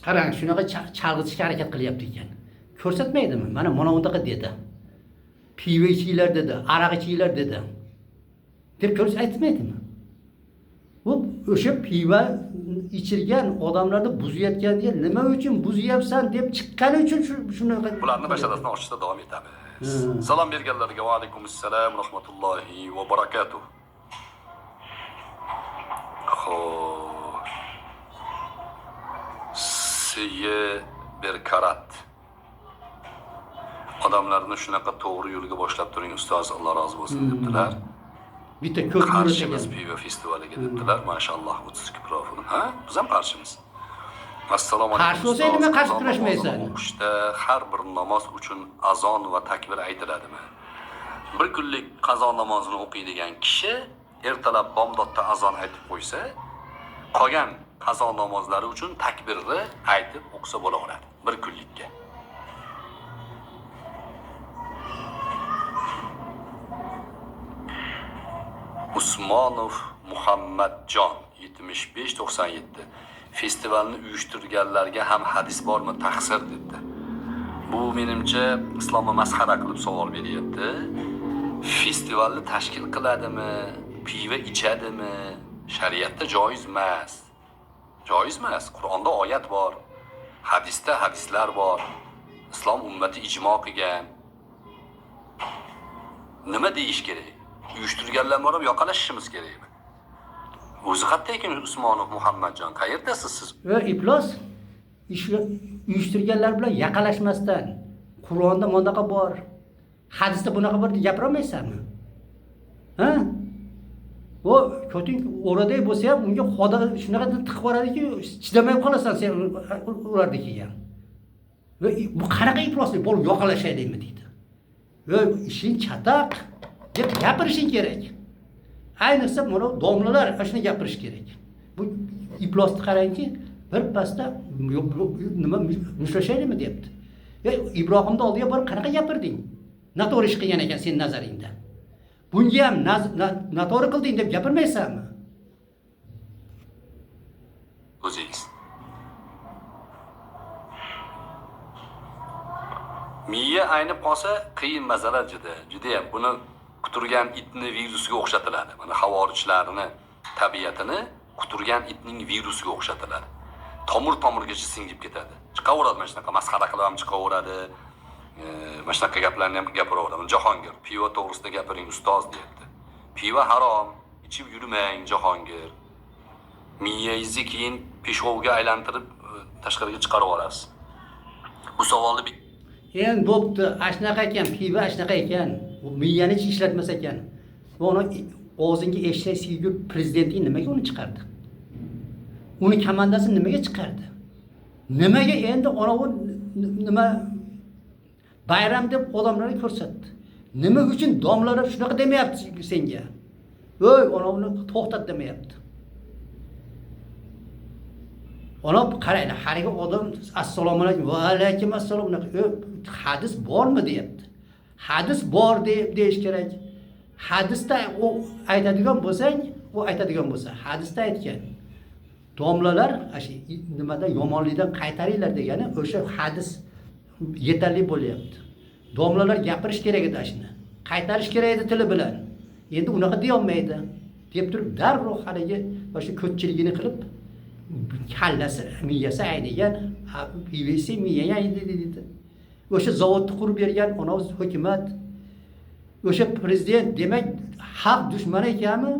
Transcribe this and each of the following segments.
qarang, shunaqa chalg'itishga harakat qilyapti ekan. Ko'rsatmaydimi? Mana bunaqa dedi. Pivo ichinglar dedi, aroq ichinglar dedi. Deb aytmaydimi? Bu o'sha pivo ichirgan odamlarni buzayotgan diye nima uchun buzyapsan deb chiqqani uchun shunaqa bularni basharasini ochishda davom etamiz. Salom berganlarga va alaykum assalom rahmatullohi va barakatuh. Xo'p. Siye berkarat. Odamlarni shunaqa to'g'ri yo'lga boshlab turing ustoz, Alloh rozi bo'lsin debdilar. Bitta ko'p Qarshimiz pivo festivaliga debdilar. Mashalloh 32 profil. Ha? Biz ham qarshimiz. Assalomu alaykum. Qarshi bo'lsa nima qarshi kurashmaysan? O'qishda har bir namoz uchun azon va takbir aytiladimi? Bir kunlik qazo namozini o'qiydigan kishi ertalab bomdodda azon aytib qo'ysa, qolgan qazo namozlari uchun takbirni aytib o'qisa bo'laveradi bir kunlikka. Usmonov Muhammadjon 7597 festivalni uyushtirganlarga ham hadis bormi taqsir dedi. Bu menimcha islomni masxara qilib savol beryapti. Festivalni tashkil qiladimi, pivo ichadimi? Shariatda joiz emas. Joiz emas. Qur'onda oyat bor, hadisda hadislar bor. Islom ummati ijmo qilgan. Nima deyish kerak? Uyushtirganlar borib yoqalashishimiz kerakmi? O'zi qayerda ekan Usmonov Muhammadjon? Qayerdasiz siz? Va iflos uyushtirganlar bilan yaqalashmasdan Qur'onda bunaqa bor, hadisda bunaqa bor deb gapira olmaysanmi? Ha? O ko'ting o'raday bo'lsa ham unga xoda shunaqa tiqib boradiki, chidamay qolasan sen ularniki ham. Va bu qanaqa ifloslik bo'lib yoqalashaylikmi deydi. Va ishing chataq deb gapirishing kerak. Ayniqsa mana domlalar shuni gapirish kerak. Bu iflosni qarangki, bir pasda nima mushtlashaylikmi deyapti. Ibrohimni oldiga borib qanaqa gapirding? Noto'g'ri ish qilgan ekan sen nazaringda. Bunga ham noto'g'ri qilding deb gapirmaysanmi? O'zingiz. Miya aynib qolsa qiyin masala juda ham buni quturgan itni virusiga o'xshatiladi. Mana havorijlarni tabiatini quturgan itning virusiga o'xshatiladi. Tomir-tomirgacha singib ketadi. Chiqaveradi mana shunaqa masxara qilib ham chiqaveradi. Mana shunaqa gaplarni ham gapiraveradi. Jahongir, pivo to'g'risida gapiring ustoz deyapti. Pivo harom, ichib yurmang Jahongir. Miyangizni keyin peshvoga aylantirib tashqariga chiqarib olasiz. Bu savolni Endi bo'pti, ashnaqa ekan, pivo ashnaqa ekan. Bu miyani ishlatmas ekan. Buni og'zingga eshak siygur prezidenting nimaga uni chiqardi? Uni komandasi nimaga chiqardi? Nimaga endi anavi nima bayram deb odamlarga ko'rsatdi? Nima uchun domlalar shunaqa demayapti senga? Voy, anavini to'xtat demayapti. Ona qaraydi, hariga odam assalomu alaykum va alaykum assalom hadis bormi deyapti. Hadis bor deb deyish kerak. Hadisda u aytadigan bo'lsang, u aytadigan bo'lsa, hadisda aytgan. Domlalar nimada yomonlikdan qaytaringlar degani o'sha hadis yetarli bo'lyapti. Domlalar gapirish kerak edi shuni. Qaytarish kerak edi tili bilan. Endi unaqa deya olmaydi. Deb turib darrov haliga o'sha ko'tchiligini qilib kallasi, miyasi aynigan, pivesi miya aydi dedi. O'sha zavodni qurib bergan ona hukumat, o'sha prezident demak xalq dushmani ekanmi?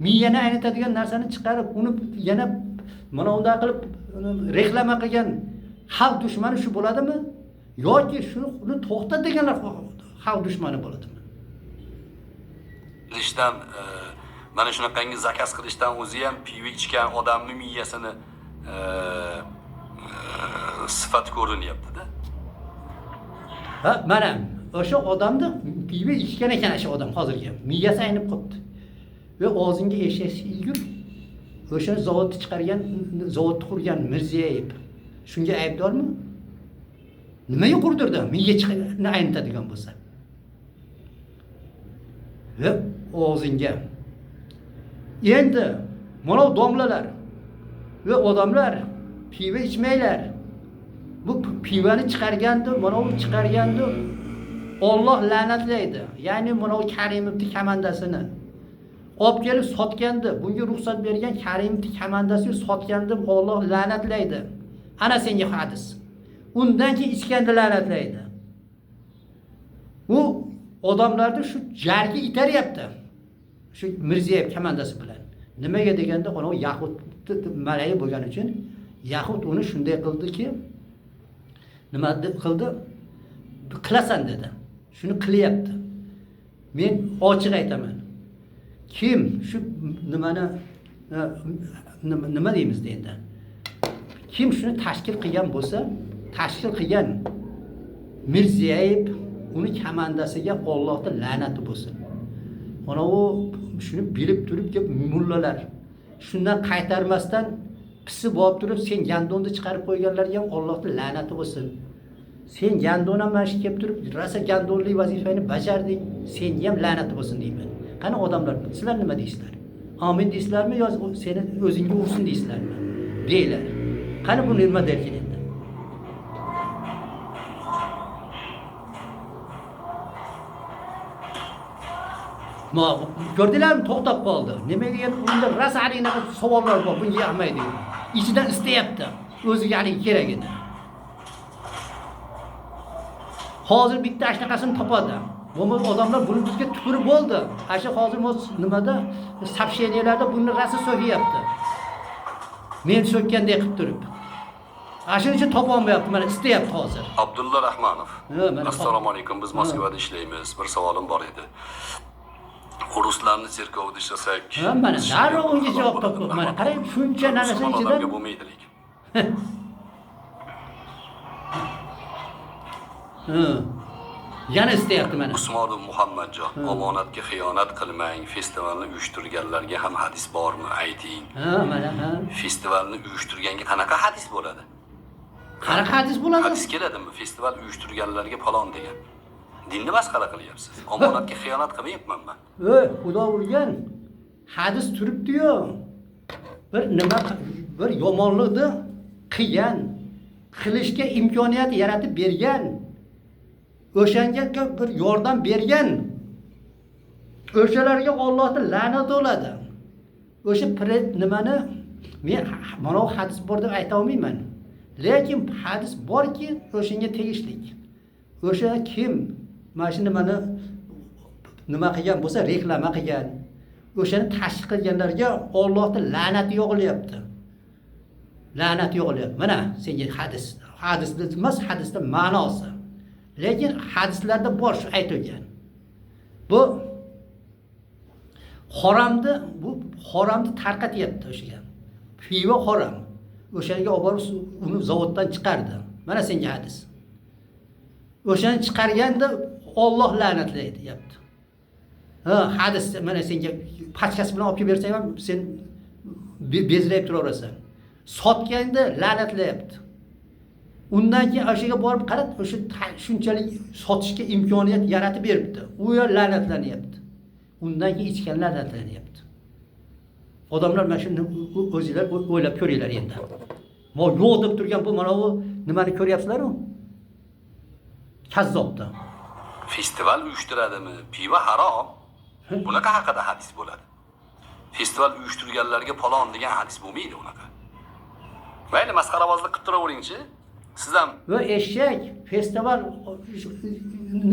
Miyani aynitadigan narsani chiqarib, uni yana mana unday qilib reklama qilgan xalq dushmani shu bo'ladimi? Yoki shuni to'xtat deganlar xalq dushmani bo'ladimi? Ishdan mana shunaqangi zakaz qilishdan o'zi ham pivo ichgan odamning miyasini sifat ko'rinyapti-da. Ha, mana o'sha odamni pivo ichgan ekan o'sha odam hozirga. Miyasi aynib qopti. Va og'zingga eshak yur. O'sha zavodni chiqargan, zavodni qurgan Mirziyoyev shunga aybdormi? Nimaga qurdirdi? Miya chiqarni aynitadigan bo'lsa. Va og'zingga endi mana domlalar va odamlar piva ichmanglar. Bu pivani chiqarganda, mana bu chiqarganda Alloh la'natlaydi. Ya'ni mana bu Karimovning komandasini olib kelib sotganda, bunga ruxsat bergan Karimovning komandasiga sotganda Alloh la'natlaydi. Ana senga hadis. Undan keyin ichganda la'natlaydi. U odamlarni shu jarga itaryapti. Shu Mirziyoyev komandasi bilan. Nimaga deganda, ona Yahud malai bo'lgani uchun Yahud uni shunday qildiki, nima qildi? Qilasan dedi. Shuni qilyapti. Men ochiq aytaman. Kim shu nimani nima deymiz endi? Kim shuni tashkil qilgan bo'lsa, tashkil qilgan Mirziyoyev uni komandasiga Allohning la'nati bo'lsin. Mana u shuni bilib turib deb mullalar shundan qaytarmasdan pisib olib turib sen gandonni chiqarib qo'yganlarga ham Allohning la'nati bo'lsin. Sen gandon ham mana kelib turib rosa gandonlik vazifani bajarding, senga ham la'nati bo'lsin deyman. Qani odamlar, sizlar nima deysizlar? Amin deysizlarmi yoki seni o'zingga ursin deysizlarmi? Deylar. Qani bu nima derkin endi? Gördülermi? To'xtab qoldi. Nimaga endi bunda rosa anaqa savollar bor, bunga yoqmaydi. İçidan istayapti. O'ziga haligi kerak edi. Hozir bitta ashnaqasini topadi. Bu odamlar buni bizga tupurib bo'ldi. Asha hozir nimada soобщениyalarda buni rosa so'kiyapti. Men so'kkandek qilib turib. Ashuning uchun topa olmayapti, mana istayapti hozir. Abdulla Rahmanov. Assalomu alaykum. Biz Moskvada ishlaymiz. Bir savolim bor edi. Ruslarni cherkovda ishlasak, mana darrov unga javob topib, mana qarang, shuncha narsa ichida bo'lmaydilik. Yana istayapti mana. Usmonov Muhammadjon, omonatga xiyonat qilmang, festivalni uyushtirganlarga ham hadis bormi, ayting. Mana. Festivalni uyushtirganga qanaqa hadis bo'ladi? Qanaqa hadis bo'ladi? Hadis keladimi? Festival uyushtirganlarga falon degan. Dinni masxara qilyapsiz. Omonatga xiyonat qilmayapman men. Xudo urgan. Hadis turibdi-yu. Bir yomonlikni qilgan, qilishga imkoniyat yaratib bergan, o'shanga bir yordam bergan, o'shalarga Allohning la'nati bo'ladi. O'sha nimani men mana bu hadis bor deb ayta olmayman. Lekin hadis borki, o'shanga tegishli. O'sha kim mana shu nimani nima qilgan bo'lsa, reklama qilgan, o'shani tashkil qilganlarga Allohning la'nati yog'ilyapti. La'nat yog'ilyapti. Mana senga hadis. Hadisda emas, hadisda ma'nosi. Lekin hadislarda bor shu aytilgan. Bu haromni tarqatyapti o'shaga. Pivo harom. O'shanga olib borib uni zavoddan chiqardi. Mana senga hadis. O'shani chiqarganda Alloh la'natlaydi, deyapti. Hadis mana senga pachkasi bilan olib bersang ham sen bezrayib turaverasan. Sotganda la'natlayapti. Undan keyin o'shaga borib qarab, o'sha shunchalik sotishga imkoniyat yaratib beribdi. U yer la'natlanyapti. Undan keyin ichganlar la'natlanyapti. Odamlar mana shuni o'zingizlar o'ylab ko'ringlar endi. Mo' yo'q deb turgan bu mana bu nimani ko'ryapsizlar-ku? Kazzobda. Festival uyushtiradimi? Piva harom. Bunaqa haqida hadis bo'ladi. Festival uyushtirganlarga falon degan hadis bo'lmaydi unaqa. Mayli masxarabozlik qilib turaveringchi. Siz ham eshak festival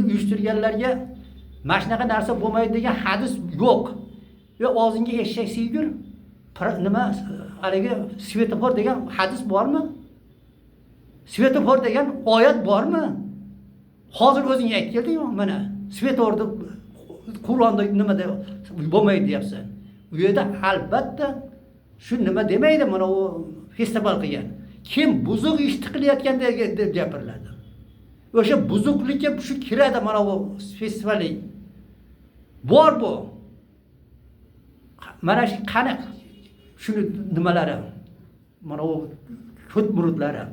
uyushtirganlarga mana shunaqa narsa bo'lmaydi degan hadis yo'q. Og'zingga eshak siygur. Nima haligi svetofor degan hadis bormi? Svetofor degan oyat bormi? Hozir o'zing aytib kelding-ku, mana svetoforda Qur'onda nimada bo'lmaydi deyapsan. Bu yerda albatta shu nima demaydi, mana u festival qilgan. Kim buzuq ish qilayotgan deb gapiriladi. O'sha buzuqlikka shu kiradi mana bu festivalga. Bor bu. Mana shu qani shuni nimalari? Mana u ko't muridlari.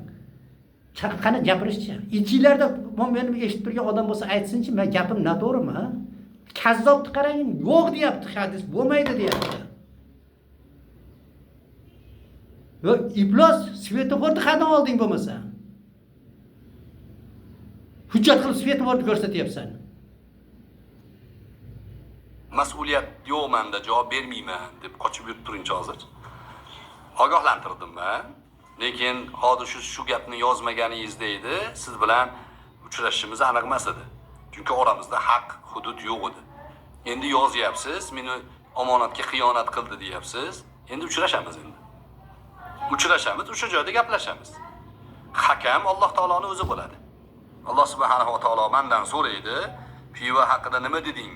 Qani gapirishchi. Ichinglarda meni eshitib turgan odam bo'lsa aytsinchi, men gapim noto'g'rimi? Kazzobni qarang, yo'q deyapti, hadis bo'lmaydi deyapti. Yo, iflos svetoforni qanday olding bo'lmasa? Hujjat qilib svetoforni ko'rsatyapsan. Mas'uliyat yo'q menda, javob bermayman deb qochib yurib turingchi hozir. Ogohlantirdim men. Lekin hozir shu gapni yozmaganingiz edi, siz bilan uchrashishimiz aniq emas edi. Chunki oramizda haq, hudud yo'q edi. Endi yozyapsiz, meni omonatga xiyonat qildi deyapsiz. Endi uchrashamiz endi. Uchrashamiz, o'sha joyda gaplashamiz. Hakam Alloh taoloning o'zi bo'ladi. Alloh subhanahu va taolo mendan so'raydi, piva haqida nima deding?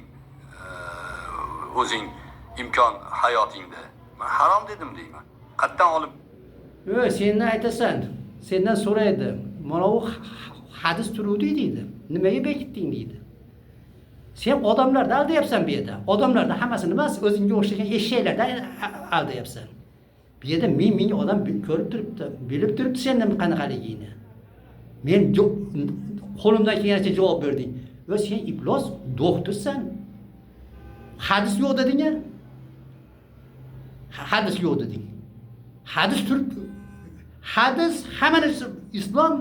O'zing imkon hayotingda. Men harom dedim deyman. Qatdan olib Sendan aytasan, sendan so'raydi. Mana u hadis turuvdi deydi. Nimaga bekitding deydi. Sen odamlarni aldayapsan bu yerda. Odamlarni hammasini emas, o'zingga o'xshagan eshaklardan aldayapsan. Bu yerda ming odam ko'rib turibdi, bilib turibdi sendan qanaqaligingni. Men qo'limdan kelgancha javob berding. Va sen iflos doktorsan. Hadis yo'q deding-a? Hadis yo'q deding. Hadis turib hadis hamma narsa islom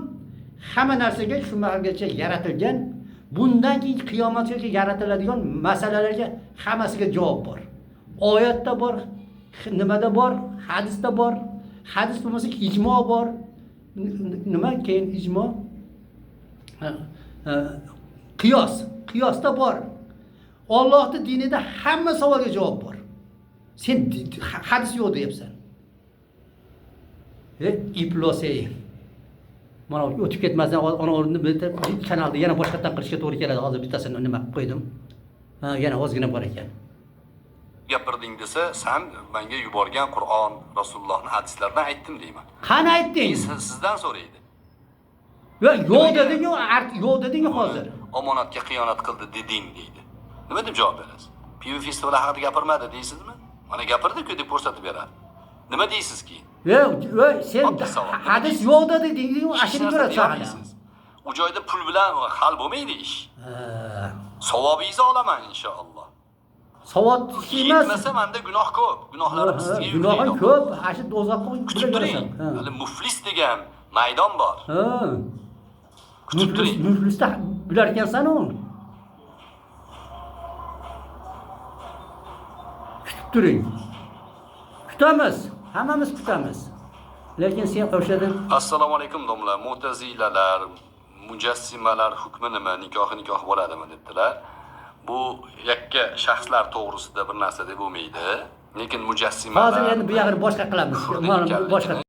hamma narsaga shu mahalgacha yaratilgan. Bundan keyin qiyomatgacha yaratiladigan masalalarga hammasiga javob bor. Oyatda bor, nimada bor, hadisda bor. Hadis bo'lmasa ijmo bor. Nima keyin ijmo? Qiyosda bor. Allohning dinida hamma savolga javob bor. Sen hadis yo'q deyapsan. Iflosey. Mana o'tib ketmasdan ona o'rnini bitta kanalda yana boshqatdan qilishga to'g'ri keladi. Hozir bittasini nima qilib qo'ydim. Yana ozgina bor ekan. gapirding desa, sen menga yuborgan Qur'on, Rasulullohning hadislaridan aytdim deyman. Qani aytding? Sizdan so'raydi. Yo'q deding-ku, yo'q deding hozir. Omonatga xiyonat qildi deding deydi. Nima deb javob berasiz? Pivo festivali haqida gapirmadi deysizmi? Mana gapirdi-ku deb ko'rsatib beradi. Nima deysiz keyin? Sen hadis yo'q deding-ku, ashini ko'rasiz. U joyda pul bilan hal bo'lmaydi ish. Savobingizni olaman inshaalloh. Savod emas. Yetmasa menda gunoh ko'p. Gunohlarim sizga yuklaydi. Gunohim ko'p. Ashi do'zaxga kutib turing. Hali muflis degan maydon bor. Kutib turing. Muflisda bilar ekansan-ku. Kutib turing. Kutamiz. Hammamiz kutamiz. Lekin sen o'shada Assalomu alaykum domla. Mu'tazilalar, mujassimalar hukmi nima? Nikoh bo'ladimi debdilar. Bu yakka shaxslar to'g'risida bir narsa deb bo'lmaydi. Lekin mujassimalar hozir endi bu yoqni boshqa qilamiz. Boshqa